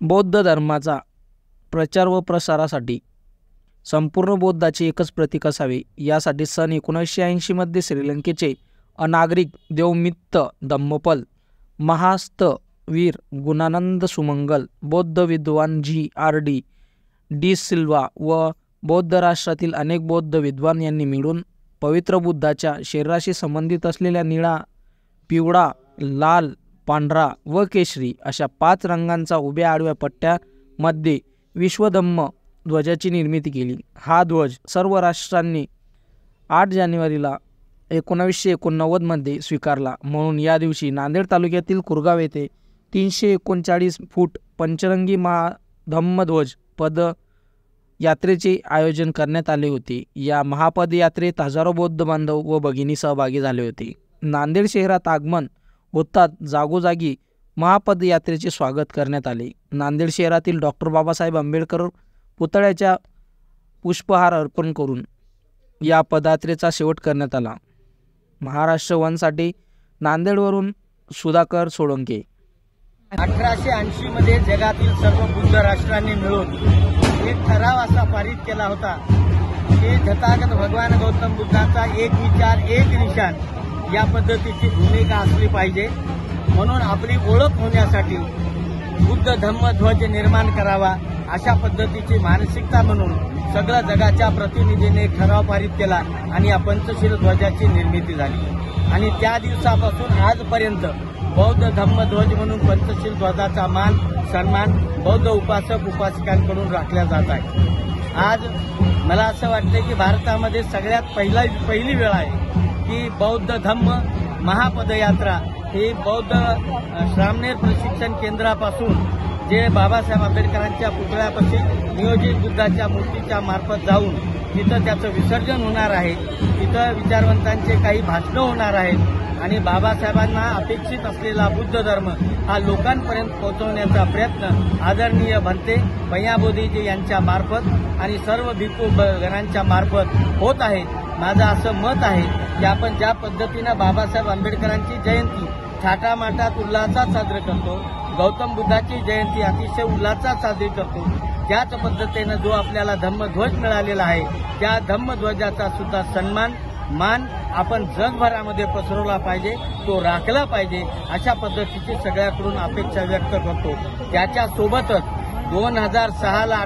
बौद्ध धर्माचा प्रचार व प्रसारासाठी संपूर्ण बौद्धाचे एकच प्रतीक असावे यासाठी सन 1980 मध्ये श्रीलंकेचे अनागरिक देवमित्त धम्मपल महास्तवीर गुणानंद सुमंगल बौद्ध विद्वान GRD डी सिल्वा व बौद्ध राष्ट्रातील अनेक बौद्ध विद्वान यांनी मिळून पवित्र बुद्धाच्या शरीराशी संबंधित असलेल्या निळा, पिवळा, लाल, पांढरा व केशरी अशा 5 रंगांचा उभ्या आडव्या पट्ट्यामध्ये विश्वधम्म ध्वजाची निर्मिती केली। हा ध्वज सर्व राष्ट्रांनी 8 जानेवारीला 1989 मध्ये स्वीकारला। म्हणून या दिवशी नांदेड तालुक्यातील कुरगाव येथे 339 फूट पंचरंगी महाधम्मध्वज पद यात्रेचे आयोजन करण्यात आले होते। या महापदयात्रेत हजारो बौद्ध बांधव व भगिनी सहभागी झाले होते। नांदेड शहरात आगमन होतात जागोजागी महापदयात्रेचे स्वागत करण्यात आले। नांदेड शहरातील डॉक्टर बाबासाहेब आंबेडकर पुतळ्याच्या पुष्पहार अर्पण करून या पदयात्रेचा शेवट करण्यात आला। महाराष्ट्र वनसाठी नांदेडवरून सुधाकर सोळंके। 1880 मध्ये जगातील सर्व बुद्ध राष्ट्रांनी मिळून एक ठराव असा पारित केला होता की तथागत भगवान गौतम बुद्धाचा एक विचार एक निशान या पद्धतीची भूमिका असली पाहिजे। म्हणून आपली ओळख होण्यासाठी बुद्ध धम्म ध्वज निर्माण करावा अशा पद्धतीची मानसिकता म्हणून सगळ्या जगाच्या प्रतिनिधींनी ठराव पारित केला आणि या पंचशील ध्वजाची निर्मिती झाली। आणि त्या दिवसापासून आजपर्यंत बौद्ध धम्म ध्वज म्हणून पंचशील ध्वजाचा मान सन्मान बौद्ध उपासक उपासिकांकडून राखला जात आहे। आज मला असं वाटतं की भारतामध्ये सगळ्यात पहिली वेळ आहे की बौद्ध धम्म महापदयात्रा ही बौद्ध श्रामणेर प्रशिक्षण केंद्रापासून जे बाबासाहेब आंबेडकरांच्या पुतळ्यापाशी नियोजित बुद्धाच्या मूर्तीच्या मार्फत जाऊन तिथं त्याचं विसर्जन होणार आहे। तिथं विचारवंतांचे काही भाषणं होणार आहेत आणि बाबासाहेबांना अपेक्षित असलेला बुद्ध धर्म हा लोकांपर्यंत पोहोचवण्याचा प्रयत्न आदरणीय भंते पय्याबोधीजी यांच्या मार्फत आणि सर्व भिक्खू गणांच्या मार्फत होत आहे। माझं असं मत आहे की आपण ज्या पद्धतीनं बाबासाहेब आंबेडकरांची जयंती थाटामाटात उल्हासात साजरी करतो, गौतम बुद्धाची जयंती अतिशय उल्हासात साजरी करतो, त्याच पद्धतीनं जो आपल्याला धम्मध्वज मिळालेला आहे त्या धम्मध्वजाचा सुद्धा सन्मान मान आपण जगभरामध्ये पसरवला पाहिजे, तो राखला पाहिजे अशा पद्धतीची सगळ्याकडून अपेक्षा व्यक्त करतो। त्याच्यासोबतच 2006 ला